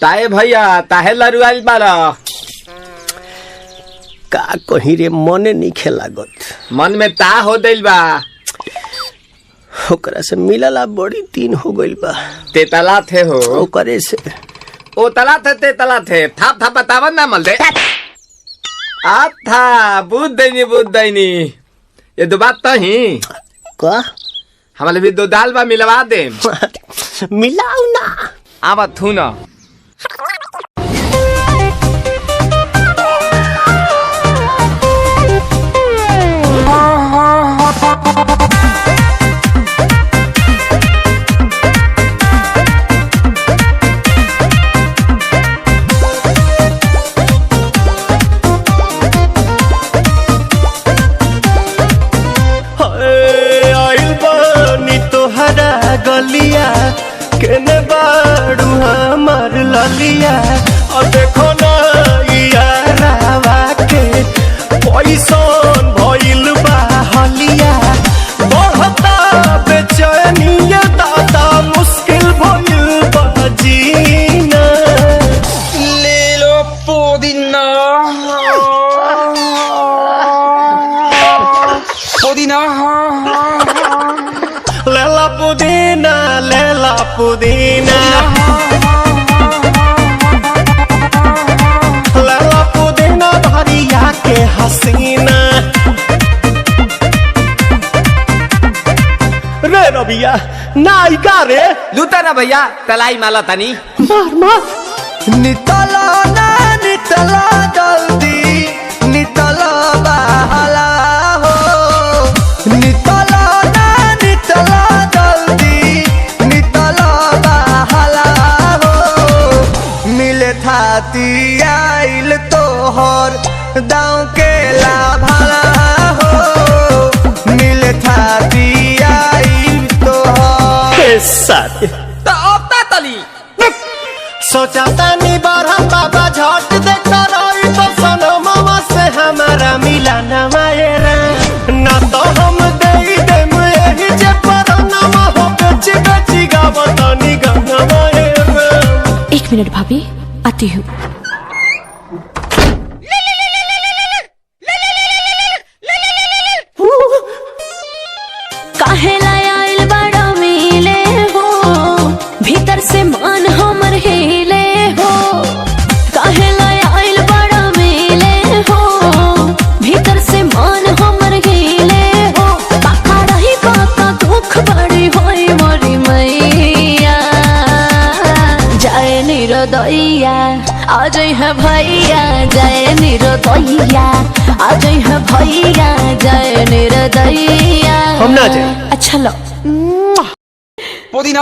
ताए भैया ताहे लरुआल बारा का कहीं रे मने नहीं लागत। मन में ता हो दिल बा ओकरा से मिलला बड़ी दिन हो गइल बा। ते तला थे हो ओकरे से ओ तला थे ते तला थे थाप थाप बतावन ना मल दे आ था बुद्ध दैनी ये दो बात तो ही का हमारे भी दो दाल बा मिलवा दे मिलाऊ ना आवा थू ना गलिया केने बाड़ू हमार ललिया और देखो ना यारावा के पैसन भइल बा हलिया बढ़ता बेचैनिया दादा मुश्किल भइल बा जीना ले लो पुदीना लेला पुदीना लेला पुदीना भरिया के हसीना रे रबिया नायिका रे लूटा ना भैया तलाई माला तनी मार मार नितला ना नितला जल्दी नितला बहला हो नितला आइल तोहर दाँव के लाभला हो मिले थाती आइल तोहर साथ तो अब तली सोचा तानी बरहम बाबा झट देखता रही तो सनो मामा से हमारा मिला न मायरा ना तो हम दे देम यही जे पर नामा हो बेची बेची गावतानी गंगा मायरा। 1 मिनट भाभी आती हूँ। काहे लायल बड़ा मिले हो भीतर से मन हमर हिले हो काहे लायल बड़ा मिले हो भीतर से मन हमर हिले हो बाका रही बाका दुख बड़ी होई मोरी मैया जाए निरोदैया आज है भैया जय निरोदैया आज है भैया जय निरोदैया हम ना जाए। अच्छा लो पुदीना